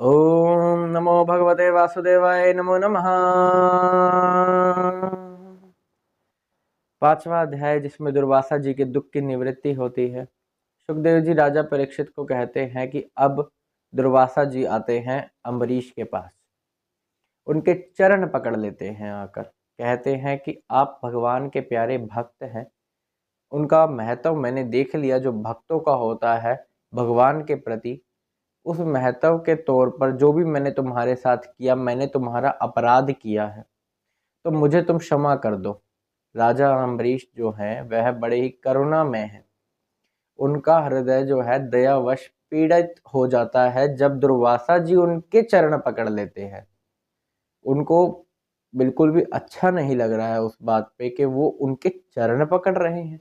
ओम नमो भगवते वासुदेवाय नमो नमः। पांचवा अध्याय, जिसमें दुर्वासा जी के दुख की निवृत्ति होती है। सुखदेव जी राजा परीक्षित को कहते हैं कि अब दुर्वासा जी आते हैं अम्बरीश के पास, उनके चरण पकड़ लेते हैं, आकर कहते हैं कि आप भगवान के प्यारे भक्त हैं, उनका महत्व मैंने देख लिया जो भक्तों का होता है भगवान के प्रति। उस महत्व के तौर पर जो भी मैंने तुम्हारे साथ किया, मैंने तुम्हारा अपराध किया है, तो मुझे तुम क्षमा कर दो। राजा अम्बरीश जो हैं वह बड़े ही करुणामय हैं। उनका हृदय जो है दयावश पीड़ित हो जाता है जब दुर्वासा जी उनके चरण पकड़ लेते हैं। उनको बिल्कुल भी अच्छा नहीं लग रहा है उस बात पे कि वो उनके चरण पकड़ रहे हैं।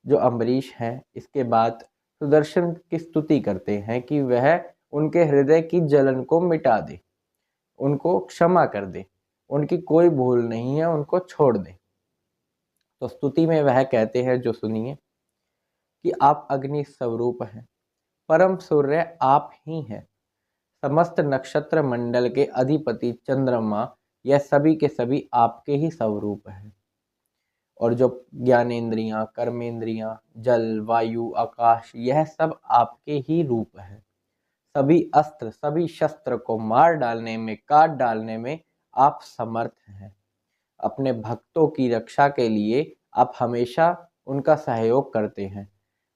जो अम्बरीश हैं इसके बाद सुदर्शन की स्तुति करते हैं कि वह उनके हृदय की जलन को मिटा दे, उनको क्षमा कर दे, उनकी कोई भूल नहीं है, उनको छोड़ दे। तो स्तुति में वह कहते हैं, जो सुनिए, कि आप अग्नि स्वरूप हैं, परम सूर्य आप ही हैं, समस्त नक्षत्र मंडल के अधिपति चंद्रमा, यह सभी के सभी आपके ही स्वरूप हैं। और जो ज्ञानेंद्रियां, कर्मेंद्रियां, जल, वायु, आकाश, यह सब आपके ही रूप है। सभी अस्त्र, सभी शस्त्र को मार डालने में, काट डालने में आप समर्थ हैं। अपने भक्तों की रक्षा के लिए आप हमेशा उनका सहयोग करते हैं,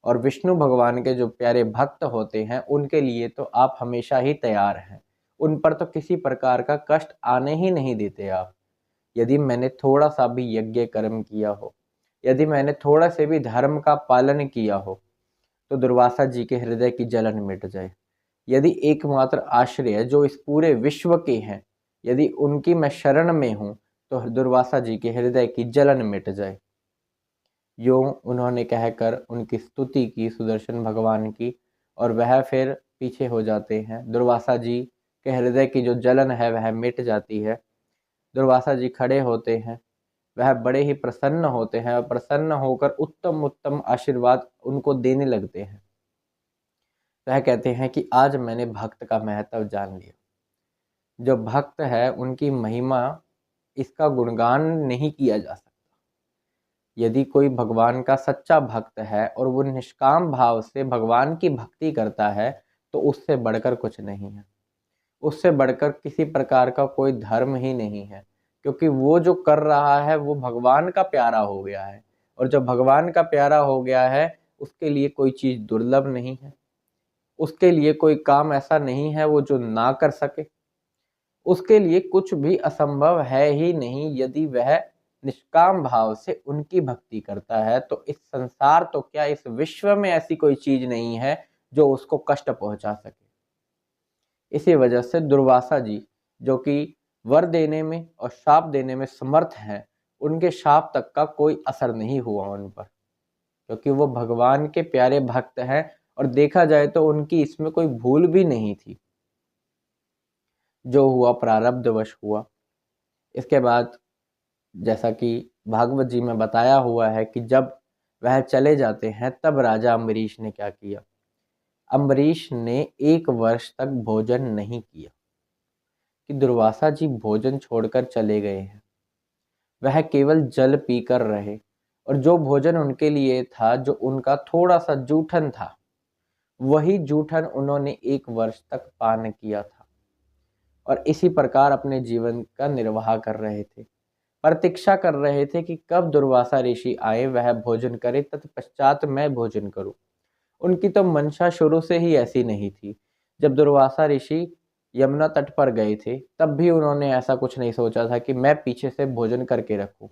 और विष्णु भगवान के जो प्यारे भक्त होते हैं उनके लिए तो आप हमेशा ही तैयार हैं। उन पर तो किसी प्रकार का कष्ट आने ही नहीं देते आप। यदि मैंने थोड़ा सा भी यज्ञ कर्म किया हो, यदि मैंने थोड़ा से भी धर्म का पालन किया हो, तो दुर्वासा जी के हृदय की जलन मिट जाए। यदि एकमात्र आश्रय जो इस पूरे विश्व के हैं, यदि उनकी मैं शरण में हूँ, तो दुर्वासा जी के हृदय की जलन मिट जाए। यूं उन्होंने कहकर उनकी स्तुति की सुदर्शन भगवान की, और वह फिर पीछे हो जाते हैं। दुर्वासा जी के हृदय की जो जलन है वह मिट जाती है। दुर्वासा जी खड़े होते हैं, वह बड़े ही प्रसन्न होते हैं और प्रसन्न होकर उत्तम उत्तम आशीर्वाद उनको देने लगते हैं। वह कहते हैं कि आज मैंने भक्त का महत्व जान लिया। जो भक्त है उनकी महिमा, इसका गुणगान नहीं किया जा सकता। यदि कोई भगवान का सच्चा भक्त है और वो निष्काम भाव से भगवान की भक्ति करता है, तो उससे बढ़कर कुछ नहीं है, उससे बढ़कर किसी प्रकार का कोई धर्म ही नहीं है। क्योंकि वो जो कर रहा है वो भगवान का प्यारा हो गया है, और जब भगवान का प्यारा हो गया है उसके लिए कोई चीज़ दुर्लभ नहीं है, उसके लिए कोई काम ऐसा नहीं है वो जो ना कर सके। उसके लिए कुछ भी असंभव है ही नहीं। यदि वह निष्काम भाव से उनकी भक्ति करता है, तो इस संसार तो क्या, इस विश्व में ऐसी कोई चीज नहीं है जो उसको कष्ट पहुंचा सके। इसी वजह से दुर्वासा जी, जो कि वर देने में और शाप देने में समर्थ हैं, उनके शाप तक का कोई असर नहीं हुआ उन पर, क्योंकि वो भगवान के प्यारे भक्त हैं। और देखा जाए तो उनकी इसमें कोई भूल भी नहीं थी। जो हुआ प्रारब्धवश हुआ। इसके बाद जैसा कि भागवत जी में बताया हुआ है कि जब वह चले जाते हैं तब राजा अम्बरीश ने क्या किया। अम्बरीश ने 1 वर्ष तक भोजन नहीं किया, कि दुर्वासा जी भोजन छोड़कर चले गए हैं। वह केवल जल पीकर रहे, और जो भोजन उनके लिए था, जो उनका थोड़ा सा जूठन था, वही जूठन उन्होंने 1 वर्ष तक पान किया था, और इसी प्रकार अपने जीवन का निर्वाह कर रहे थे। प्रतीक्षा कर रहे थे कि कब दुर्वासा ऋषि आए, वह भोजन करे, तत्पश्चात मैं भोजन करूं। उनकी तो मंशा शुरू से ही ऐसी नहीं थी। जब दुर्वासा ऋषि यमुना तट पर गए थे, तब भी उन्होंने ऐसा कुछ नहीं सोचा था कि मैं पीछे से भोजन करके रखूं।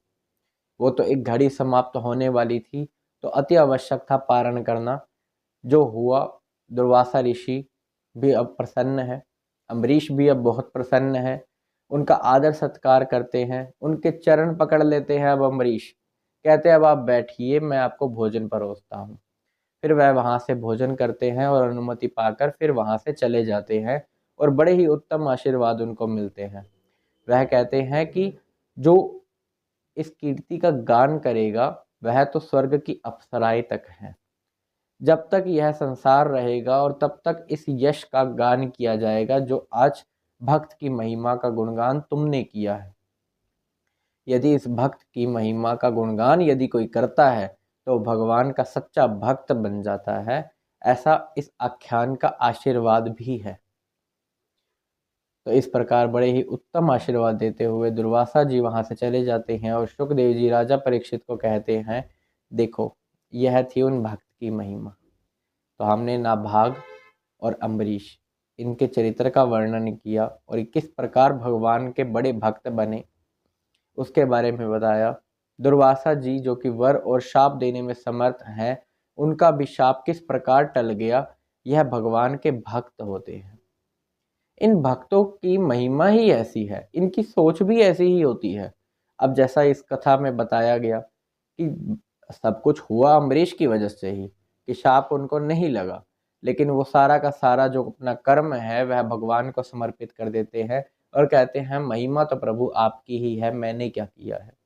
वो तो एक घड़ी समाप्त होने वाली थी, तो अति आवश्यक था पारण करना। जो हुआ, दुर्वासा ऋषि भी अब प्रसन्न है, अम्बरीश भी अब बहुत प्रसन्न है, उनका आदर सत्कार करते हैं, उनके चरण पकड़ लेते हैं। अब अम्बरीश कहते हैं, अब आप बैठिए, मैं आपको भोजन परोसता हूँ। फिर वह वहाँ से भोजन करते हैं और अनुमति पाकर फिर वहाँ से चले जाते हैं, और बड़े ही उत्तम आशीर्वाद उनको मिलते हैं। वह कहते हैं कि जो इस कीर्ति का गान करेगा वह तो स्वर्ग की अप्सराएं तक है। जब तक यह संसार रहेगा और तब तक इस यश का गान किया जाएगा जो आज भक्त की महिमा का गुणगान तुमने किया है। यदि इस भक्त की महिमा का गुणगान यदि कोई करता है तो भगवान का सच्चा भक्त बन जाता है, ऐसा इस आख्यान का आशीर्वाद भी है। तो इस प्रकार बड़े ही उत्तम आशीर्वाद देते हुए दुर्वासा जी वहां से चले जाते हैं और शुकदेव जी राजा परीक्षित को कहते हैं, देखो यह थी उन भक्त की महिमा। तो हमने नाभाग और अम्बरीश इनके चरित्र का वर्णन किया और किस प्रकार भगवान के बड़े भक्त बने उसके बारे में बताया। दुर्वासा जी जो कि वर और शाप देने में समर्थ हैं, उनका भी शाप किस प्रकार टल गया, यह भगवान के भक्त होते हैं। इन भक्तों की महिमा ही ऐसी है, इनकी सोच भी ऐसी ही होती है। अब जैसा इस कथा में बताया गया कि सब कुछ हुआ अम्बरीश की वजह से ही, कि शाप उनको नहीं लगा, लेकिन वो सारा का सारा जो अपना कर्म है वह भगवान को समर्पित कर देते हैं और कहते हैं महिमा तो प्रभु आपकी ही है, मैंने क्या किया है।